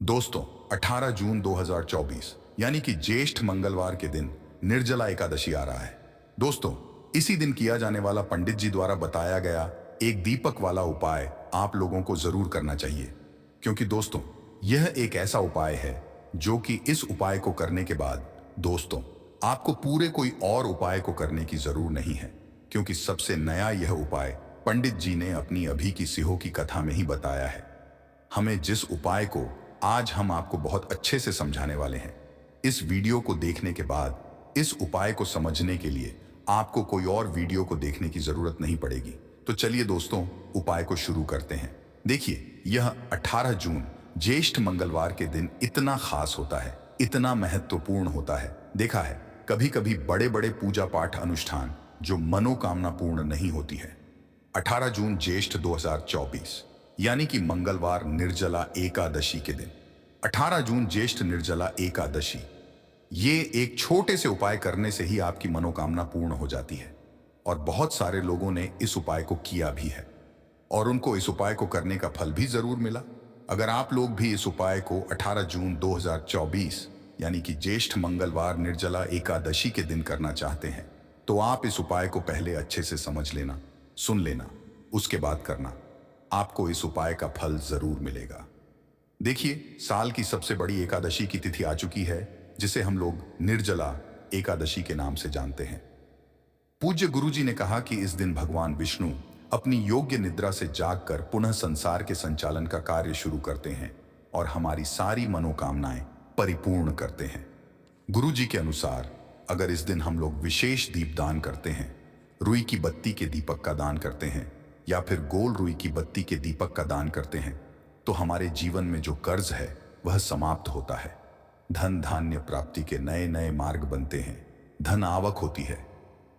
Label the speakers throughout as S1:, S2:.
S1: दोस्तों 18 जून 2024 यानी कि ज्येष्ठ मंगलवार के दिन निर्जला एकादशी आ रहा है। दोस्तों, इसी दिन किया जाने वाला पंडित जी द्वारा बताया गया एक दीपक वाला उपाय आप लोगों को जरूर करना चाहिए, क्योंकि दोस्तों यह एक ऐसा उपाय है जो कि इस उपाय को करने के बाद दोस्तों आपको पूरे कोई और उपाय को करने की जरूर नहीं है, क्योंकि सबसे नया यह उपाय पंडित जी ने अपनी अभी की सिहो की कथा में ही बताया है। हमें जिस उपाय को आज हम आपको बहुत अच्छे से समझाने वाले हैं, इस वीडियो को देखने के बाद इस उपाय को समझने के लिए आपको कोई और वीडियो को देखने की जरूरत नहीं पड़ेगी। तो चलिए दोस्तों, उपाय को शुरू करते हैं। देखिए, यह 18 जून ज्येष्ठ मंगलवार के दिन इतना खास होता है, इतना महत्वपूर्ण होता है। देखा है कभी कभी बड़े बड़े पूजा पाठ अनुष्ठान जो मनोकामना पूर्ण नहीं होती है। 18 जून ज्येष्ठ 2024 यानी कि मंगलवार निर्जला एकादशी के दिन, 18 जून ज्येष्ठ निर्जला एकादशी, ये एक छोटे से उपाय करने से ही आपकी मनोकामना पूर्ण हो जाती है। और बहुत सारे लोगों ने इस उपाय को किया भी है और उनको इस उपाय को करने का फल भी जरूर मिला। अगर आप लोग भी इस उपाय को 18 जून 2024 यानी कि ज्येष्ठ मंगलवार निर्जला एकादशी के दिन करना चाहते हैं, तो आप इस उपाय को पहले अच्छे से समझ लेना, सुन लेना, उसके बाद करना। आपको इस उपाय का फल जरूर मिलेगा। देखिए, साल की सबसे बड़ी एकादशी की तिथि आ चुकी है, जिसे हम लोग निर्जला एकादशी के नाम से जानते हैं। पूज्य गुरुजी ने कहा कि इस दिन भगवान विष्णु अपनी योग्य निद्रा से जागकर पुनः संसार के संचालन का कार्य शुरू करते हैं और हमारी सारी मनोकामनाएं परिपूर्ण करते हैं। गुरुजी के अनुसार अगर इस दिन हम लोग विशेष दीप दान करते हैं, रुई की बत्ती के दीपक का दान करते हैं या फिर गोल रुई की बत्ती के दीपक का दान करते हैं, तो हमारे जीवन में जो कर्ज है वह समाप्त होता है। धन धान्य प्राप्ति के नए नए मार्ग बनते हैं, धन आवक होती है।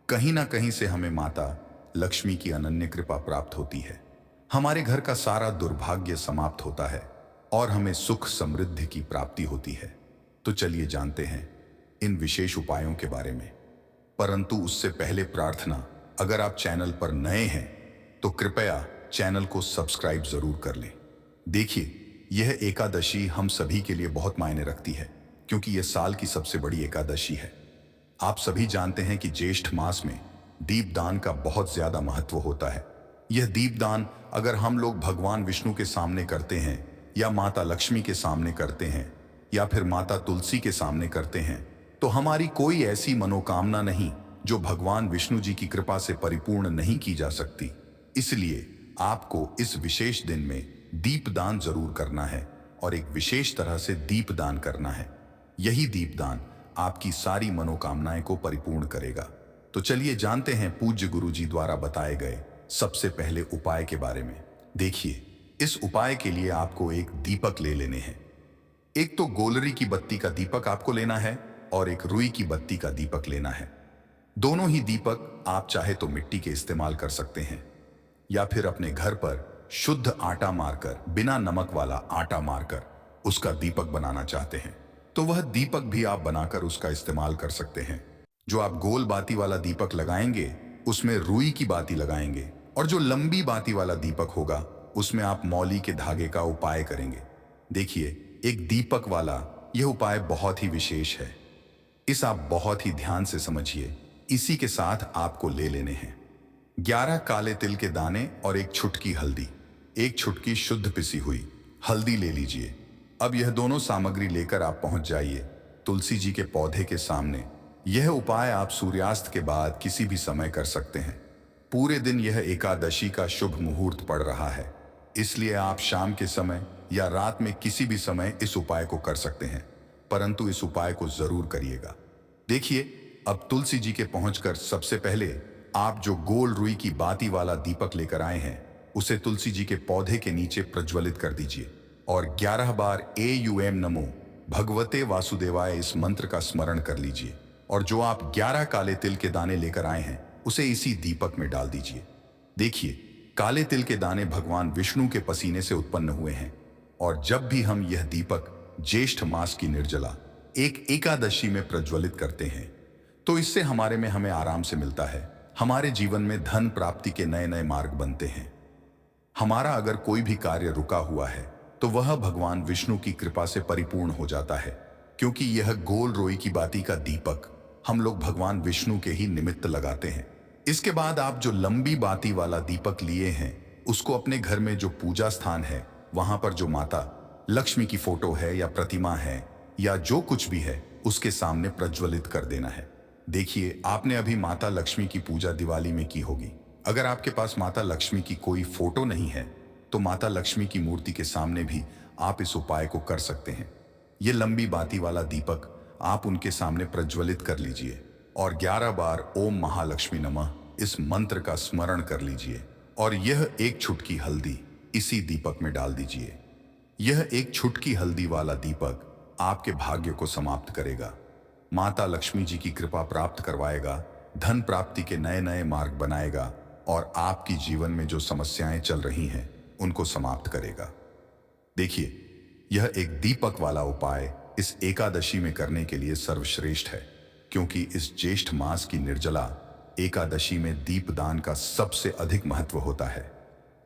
S1: कहीं ना कहीं से हमें माता लक्ष्मी की अनन्य कृपा प्राप्त होती है। हमारे घर का सारा दुर्भाग्य समाप्त होता है और हमें सुख समृद्धि की प्राप्ति होती है। तो चलिए जानते हैं इन विशेष उपायों के बारे में। परंतु उससे पहले प्रार्थना, अगर आप चैनल पर नए हैं तो कृपया चैनल को सब्सक्राइब जरूर कर लें। देखिए, यह एकादशी हम सभी के लिए बहुत मायने रखती है, क्योंकि यह साल की सबसे बड़ी एकादशी है। आप सभी जानते हैं कि ज्येष्ठ मास में दीपदान का बहुत ज्यादा महत्व होता है। यह दीपदान अगर हम लोग भगवान विष्णु के सामने करते हैं या माता लक्ष्मी के सामने करते हैं या फिर माता तुलसी के सामने करते हैं, तो हमारी कोई ऐसी मनोकामना नहीं जो भगवान विष्णु जी की कृपा से परिपूर्ण नहीं की जा सकती। इसलिए आपको इस विशेष दिन में दीपदान जरूर करना है और एक विशेष तरह से दीपदान करना है। यही दीपदान आपकी सारी मनोकामनाएं को परिपूर्ण करेगा। तो चलिए जानते हैं पूज्य गुरुजी द्वारा बताए गए सबसे पहले उपाय के बारे में। देखिए, इस उपाय के लिए आपको एक दीपक ले लेने हैं। एक तो गोलरी की बत्ती का दीपक आपको लेना है और एक रुई की बत्ती का दीपक लेना है। दोनों ही दीपक आप चाहे तो मिट्टी के इस्तेमाल कर सकते हैं या फिर अपने घर पर शुद्ध आटा मारकर, बिना नमक वाला आटा मारकर उसका दीपक बनाना चाहते हैं, तो वह दीपक भी आप बनाकर उसका इस्तेमाल कर सकते हैं। जो आप गोल बाती वाला दीपक लगाएंगे उसमें रुई की बाती लगाएंगे और जो लंबी बाती वाला दीपक होगा उसमें आप मौली के धागे का उपाय करेंगे। देखिए, एक दीपक वाला यह उपाय बहुत ही विशेष है। इस आप बहुत ही ध्यान से समझिए। इसी के साथ आपको ले लेने हैं 11 काले तिल के दाने और एक छुटकी हल्दी, एक छुटकी शुद्ध पिसी हुई हल्दी ले लीजिए। अब यह दोनों सामग्री लेकर आप पहुंच जाइए तुलसी जी के पौधे के सामने। यह उपाय आप सूर्यास्त के बाद किसी भी समय कर सकते हैं। पूरे दिन यह एकादशी का शुभ मुहूर्त पड़ रहा है, इसलिए आप शाम के समय या रात में किसी भी समय इस उपाय को कर सकते हैं, परंतु इस उपाय को जरूर करिएगा। देखिए, अब तुलसी जी के पहुंचकर सबसे पहले आप जो गोल रुई की बाती वाला दीपक लेकर आए हैं उसे तुलसी जी के पौधे के नीचे प्रज्वलित कर दीजिए और 11 बार एयूएम नमो भगवते वासुदेवाय इस मंत्र का स्मरण कर लीजिए। और जो आप 11 काले तिल के दाने लेकर आए हैं उसे इसी दीपक में डाल दीजिए। देखिए, काले तिल के दाने भगवान विष्णु के पसीने से उत्पन्न हुए हैं और जब भी हम यह दीपक ज्येष्ठ मास की निर्जला एक एकादशी में प्रज्वलित करते हैं, तो इससे हमें आराम से मिलता है। हमारे जीवन में धन प्राप्ति के नए नए मार्ग बनते हैं। हमारा अगर कोई भी कार्य रुका हुआ है तो वह भगवान विष्णु की कृपा से परिपूर्ण हो जाता है, क्योंकि यह गोल रोई की बाती का दीपक हम लोग भगवान विष्णु के ही निमित्त लगाते हैं। इसके बाद आप जो लंबी बाती वाला दीपक लिए हैं उसको अपने घर में जो पूजा स्थान है वहां पर जो माता लक्ष्मी की फोटो है या प्रतिमा है या जो कुछ भी है उसके सामने प्रज्वलित कर देना है। देखिए, आपने अभी माता लक्ष्मी की पूजा दिवाली में की होगी। अगर आपके पास माता लक्ष्मी की कोई फोटो नहीं है तो माता लक्ष्मी की मूर्ति के सामने भी आप इस उपाय को कर सकते हैं। ये लंबी बाती वाला दीपक आप उनके सामने प्रज्वलित कर लीजिए और 11 बार ओम महालक्ष्मी नमः इस मंत्र का स्मरण कर लीजिए और यह एक चुटकी हल्दी इसी दीपक में डाल दीजिए। यह एक चुटकी हल्दी वाला दीपक आपके भाग्य को समाप्त करेगा, माता लक्ष्मी जी की कृपा प्राप्त करवाएगा, धन प्राप्ति के नए नए मार्ग बनाएगा और आपकी जीवन में जो समस्याएं चल रही हैं उनको समाप्त करेगा। देखिए, यह एक दीपक वाला उपाय इस एकादशी में करने के लिए सर्वश्रेष्ठ है, क्योंकि इस ज्येष्ठ मास की निर्जला एकादशी में दीपदान का सबसे अधिक महत्व होता है।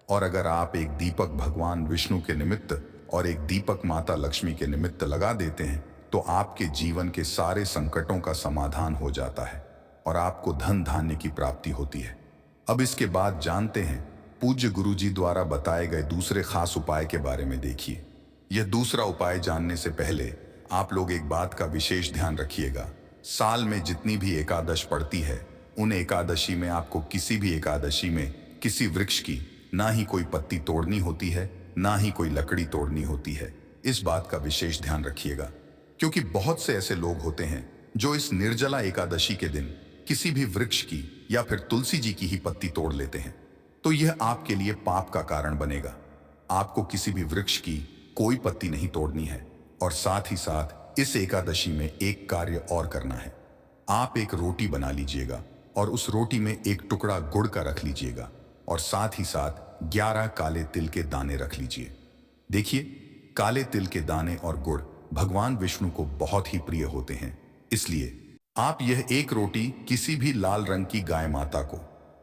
S1: और अगर आप एक दीपक भगवान विष्णु के निमित्त और एक दीपक माता लक्ष्मी के निमित्त लगा देते हैं तो आपके जीवन के सारे संकटों का समाधान हो जाता है और आपको धन धान्य की प्राप्ति होती है। अब इसके बाद जानते हैं पूज्य गुरु जी द्वारा बताए गए दूसरे खास उपाय के बारे में। देखिए, यह दूसरा उपाय जानने से पहले आप लोग एक बात का विशेष ध्यान रखिएगा। साल में जितनी भी एकादश पड़ती है उन एकादशी में आपको किसी भी एकादशी में किसी वृक्ष की ना ही कोई पत्ती तोड़नी होती है ना ही कोई लकड़ी तोड़नी होती है। इस बात का विशेष ध्यान रखिएगा, क्योंकि बहुत से ऐसे लोग होते हैं जो इस निर्जला एकादशी के दिन किसी भी वृक्ष की या फिर तुलसी जी की ही पत्ती तोड़ लेते हैं, तो यह आपके लिए पाप का कारण बनेगा। आपको किसी भी वृक्ष की कोई पत्ती नहीं तोड़नी है और साथ ही साथ इस एकादशी में एक कार्य और करना है। आप एक रोटी बना लीजिएगा और उस रोटी में एक टुकड़ा गुड़ का रख लीजिएगा और साथ ही साथ 11 काले तिल के दाने रख लीजिए। देखिए, काले तिल के दाने और गुड़ भगवान विष्णु को बहुत ही प्रिय होते हैं, इसलिए आप यह एक रोटी किसी भी लाल रंग की गाय माता को,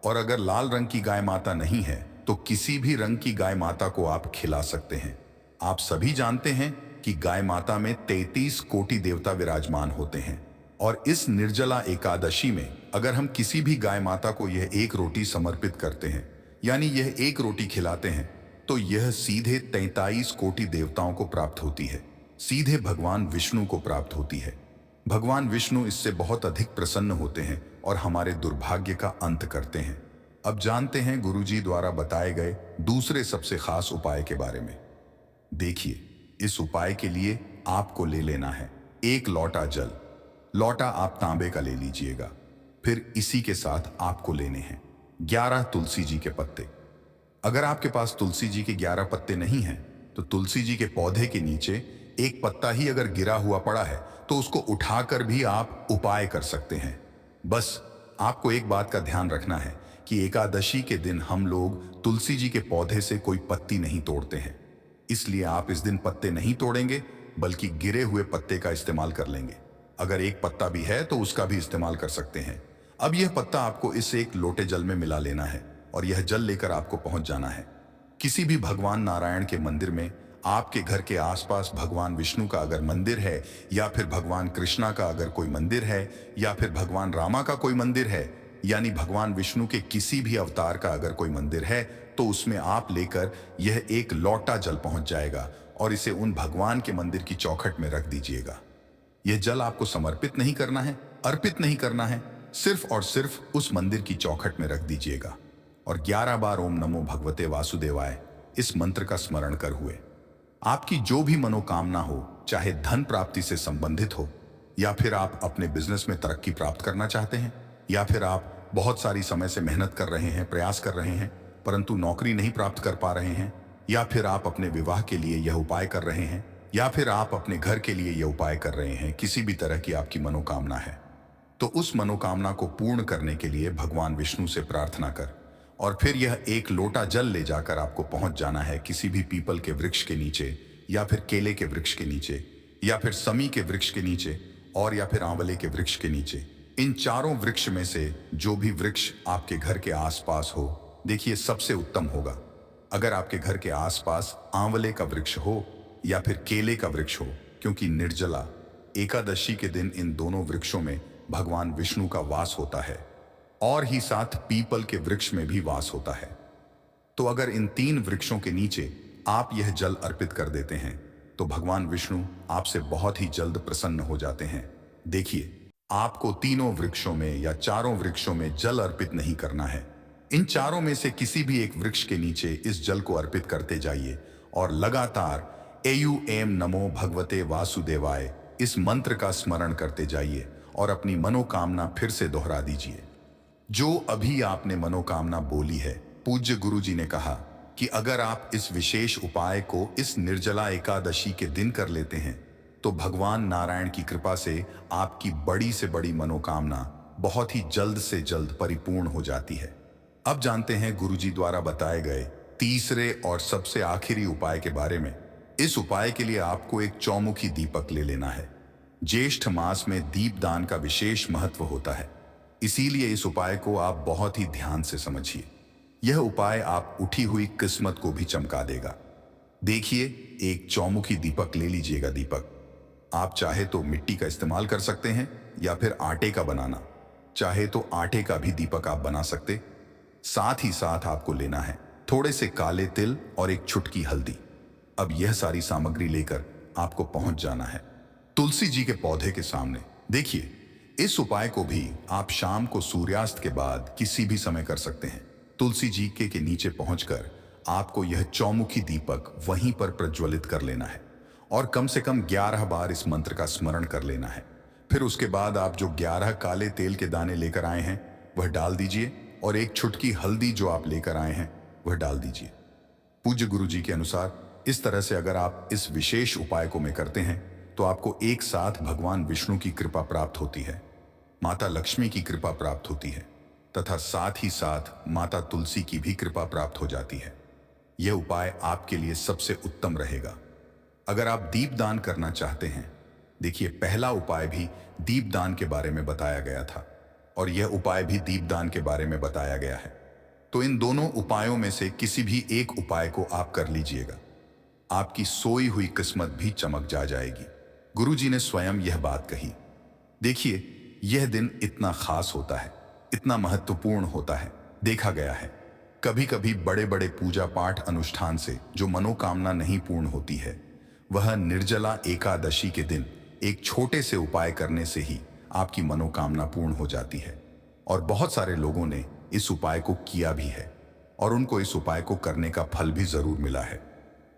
S1: और अगर लाल रंग की गाय माता नहीं है तो किसी भी रंग की गाय माता को आप खिला सकते हैं। आप सभी जानते हैं कि गाय माता में 33 कोटि देवता विराजमान होते हैं और इस निर्जला एकादशी में अगर हम किसी भी गाय माता को यह एक रोटी समर्पित करते हैं, यानी यह एक रोटी खिलाते हैं, तो यह सीधे 33 कोटि देवताओं को प्राप्त होती है, सीधे भगवान विष्णु को प्राप्त होती है। भगवान विष्णु इससे बहुत अधिक प्रसन्न होते हैं और हमारे दुर्भाग्य का अंत करते हैं। अब जानते हैं गुरुजी द्वारा बताए गए दूसरे सबसे खास उपाय के बारे में। देखिए, इस उपाय के लिए आपको ले लेना है एक लोटा जल। लोटा आप तांबे का ले लीजिएगा। फिर इसी के साथ आपको लेने हैं 11 तुलसी जी के पत्ते। अगर आपके पास तुलसी जी के 11 पत्ते नहीं हैं तो तुलसी जी के पौधे के नीचे एक पत्ता ही अगर गिरा हुआ पड़ा है तो उसको उठाकर भी आप उपाय कर सकते हैं। बस आपको एक बात का ध्यान रखना है कि एकादशी के दिन हम लोग तुलसी जी के पौधे से कोई पत्ती नहीं तोड़ते हैं, इसलिए आप इस दिन पत्ते नहीं तोड़ेंगे बल्कि गिरे हुए पत्ते का इस्तेमाल कर लेंगे। अगर एक पत्ता भी है तो उसका भी इस्तेमाल कर सकते हैं। अब यह पत्ता आपको इस एक लोटे जल में मिला लेना है और यह जल लेकर आपको पहुंच जाना है किसी भी भगवान नारायण के मंदिर में। आपके घर के आसपास भगवान विष्णु का अगर मंदिर है या फिर भगवान कृष्णा का अगर कोई मंदिर है या फिर भगवान रामा का कोई मंदिर है, यानी भगवान विष्णु के किसी भी अवतार का अगर कोई मंदिर है, तो उसमें आप लेकर यह एक लोटा जल पहुंच जाएगा और इसे उन भगवान के मंदिर की चौखट में रख दीजिएगा। यह जल आपको समर्पित नहीं करना है, अर्पित नहीं करना है, सिर्फ और सिर्फ उस मंदिर की चौखट में रख दीजिएगा और 11 बार ओम नमो भगवते वासुदेवाय इस मंत्र का स्मरण कर हुए आपकी जो भी मनोकामना हो, चाहे धन प्राप्ति से संबंधित हो या फिर आप अपने बिजनेस में तरक्की प्राप्त करना चाहते हैं या फिर आप बहुत सारी समय से मेहनत कर रहे हैं, प्रयास कर रहे हैं परंतु नौकरी नहीं प्राप्त कर पा रहे हैं, या फिर आप अपने विवाह के लिए यह उपाय कर रहे हैं या फिर आप अपने घर के लिए यह उपाय कर रहे हैं, किसी भी तरह की आपकी मनोकामना है तो उस मनोकामना को पूर्ण करने के लिए भगवान विष्णु से प्रार्थना कर और फिर यह एक लोटा जल ले जाकर आपको पहुंच जाना है किसी भी पीपल के वृक्ष के नीचे या फिर केले के वृक्ष के नीचे या फिर समी के वृक्ष के नीचे और या फिर आंवले के वृक्ष के नीचे। इन चारों वृक्ष में से जो भी वृक्ष आपके घर के आसपास हो, देखिए सबसे उत्तम होगा अगर आपके घर के आसपास आंवले का वृक्ष हो या फिर केले का वृक्ष हो, क्योंकि निर्जला एकादशी के दिन इन दोनों वृक्षों में भगवान विष्णु का वास होता है और ही साथ पीपल के वृक्ष में भी वास होता है। तो अगर इन 3 वृक्षों के नीचे आप यह जल अर्पित कर देते हैं तो भगवान विष्णु आपसे बहुत ही जल्द प्रसन्न हो जाते हैं। देखिए, आपको तीनों वृक्षों में या चारों वृक्षों में जल अर्पित नहीं करना है। इन चारों में से किसी भी एक वृक्ष के नीचे इस जल को अर्पित करते जाइए और लगातार एयू नमो भगवते वासुदेवाय इस मंत्र का स्मरण करते जाइए और अपनी मनोकामना फिर से दोहरा दीजिए। जो अभी आपने मनोकामना बोली है, पूज्य गुरु जी ने कहा कि अगर आप इस विशेष उपाय को इस निर्जला एकादशी के दिन कर लेते हैं तो भगवान नारायण की कृपा से आपकी बड़ी से बड़ी मनोकामना बहुत ही जल्द से जल्द परिपूर्ण हो जाती है। अब जानते हैं गुरुजी द्वारा बताए गए तीसरे और सबसे आखिरी उपाय के बारे में। इस उपाय के लिए आपको एक चौमुखी दीपक ले लेना है। ज्येष्ठ मास में दीपदान का विशेष महत्व होता है, इसीलिए इस उपाय को आप बहुत ही ध्यान से समझिए। यह उपाय आप उठी हुई किस्मत को भी चमका देगा। देखिए, एक चौमुखी दीपक ले लीजिएगा। दीपक आप चाहे तो मिट्टी का इस्तेमाल कर सकते हैं या फिर आटे का बनाना चाहे तो आटे का भी दीपक आप बना सकते। साथ ही साथ आपको लेना है थोड़े से काले तिल और एक चुटकी हल्दी। अब यह सारी सामग्री लेकर आपको पहुंच जाना है तुलसी जी के पौधे के सामने। देखिए, इस उपाय को भी आप शाम को सूर्यास्त के बाद किसी भी समय कर सकते हैं। तुलसी जी के नीचे पहुंचकर आपको यह चौमुखी दीपक वहीं पर प्रज्वलित कर लेना है और कम से कम 11 बार इस मंत्र का स्मरण कर लेना है। फिर उसके बाद आप जो 11 काले तेल के दाने लेकर आए हैं वह डाल दीजिए और एक चुटकी हल्दी जो आप लेकर आए हैं वह डाल दीजिए। पूज्य गुरु जी के अनुसार इस तरह से अगर आप इस विशेष उपाय को में करते हैं तो आपको एक साथ भगवान विष्णु की कृपा प्राप्त होती है, माता लक्ष्मी की कृपा प्राप्त होती है तथा साथ ही साथ माता तुलसी की भी कृपा प्राप्त हो जाती है। यह उपाय आपके लिए सबसे उत्तम रहेगा। अगर आप दीपदान करना चाहते हैं, देखिए, पहला उपाय भी दीपदान के बारे में बताया गया था और यह उपाय भी दीपदान के बारे में बताया गया है। तो इन दोनों उपायों में से किसी भी एक उपाय को आप कर लीजिएगा, आपकी सोई हुई किस्मत भी चमक जाएगी। गुरुजी ने स्वयं यह बात कही। देखिए, यह दिन इतना खास होता है, इतना महत्वपूर्ण होता है। देखा गया है कभी कभी बड़े बड़े पूजा पाठ अनुष्ठान से जो मनोकामना नहीं पूर्ण होती है, वह निर्जला एकादशी के दिन एक छोटे से उपाय करने से ही आपकी मनोकामना पूर्ण हो जाती है। और बहुत सारे लोगों ने इस उपाय को किया भी है और उनको इस उपाय को करने का फल भी जरूर मिला है।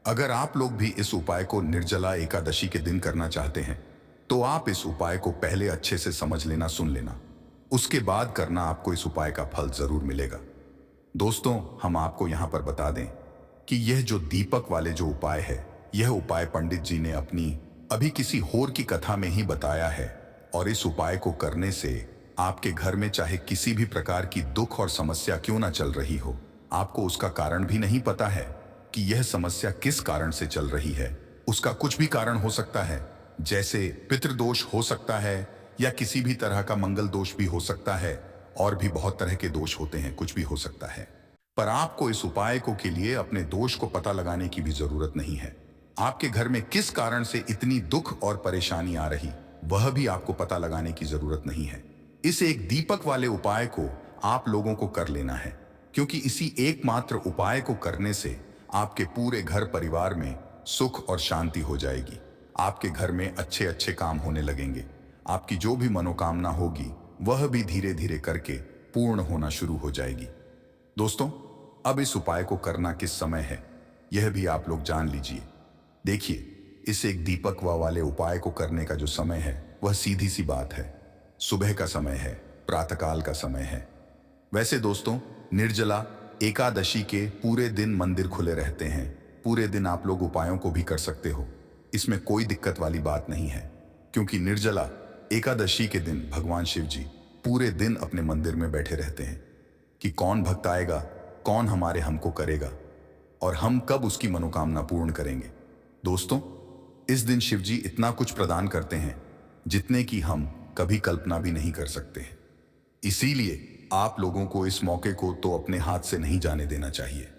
S1: अगर आप लोग भी इस उपाय को निर्जला एकादशी के दिन करना चाहते हैं तो आप इस उपाय को पहले अच्छे से समझ लेना, सुन लेना, उसके बाद करना। आपको इस उपाय का फल जरूर मिलेगा। दोस्तों, हम आपको यहां पर बता दें कि यह जो दीपक वाले जो उपाय है, यह उपाय पंडित जी ने अपनी अभी किसी और की कथा में ही बताया है और इस उपाय को करने से आपके घर में चाहे किसी भी प्रकार की दुख और समस्या क्यों ना चल रही हो, आपको उसका कारण भी नहीं पता है कि यह समस्या किस कारण से चल रही है। उसका कुछ भी कारण हो सकता है, जैसे पितृदोष हो सकता है या किसी भी तरह का मंगल दोष भी हो सकता है और भी बहुत तरह के दोष होते हैं, कुछ भी हो सकता है। पर आपको इस उपाय को के लिए अपने दोष को पता लगाने की भी जरूरत नहीं है। आपके घर में किस कारण से इतनी दुख और परेशानी आ रही, वह भी आपको पता लगाने की जरूरत नहीं है। इस एक दीपक वाले उपाय को आप लोगों को कर लेना है, क्योंकि इसी एकमात्र उपाय को करने से आपके पूरे घर परिवार में सुख और शांति हो जाएगी। आपके घर में अच्छे अच्छे काम होने लगेंगे। आपकी जो भी मनोकामना होगी वह भी धीरे धीरे करके पूर्ण होना शुरू हो जाएगी। दोस्तों, अब इस उपाय को करना किस समय है, यह भी आप लोग जान लीजिए। देखिए, इस एक दीपक वाले उपाय को करने का जो समय है वह सीधी सी बात है, सुबह का समय है, प्रातःकाल का समय है। वैसे दोस्तों, निर्जला एकादशी के पूरे दिन मंदिर खुले रहते हैं। पूरे दिन आप लोग उपायों को भी कर सकते हो, इसमें कोई दिक्कत वाली बात नहीं है, क्योंकि निर्जला एकादशी के दिन भगवान शिव जी पूरे दिन अपने मंदिर में बैठे रहते हैं कि कौन भक्त आएगा, कौन हमारे हमको करेगा और हम कब उसकी मनोकामना पूर्ण करेंगे। दोस्तों, इस दिन शिव जी इतना कुछ प्रदान करते हैं जितने की हम कभी कल्पना भी नहीं कर सकते हैं। इसीलिए आप लोगों को इस मौके को तो अपने हाथ से नहीं जाने देना चाहिए।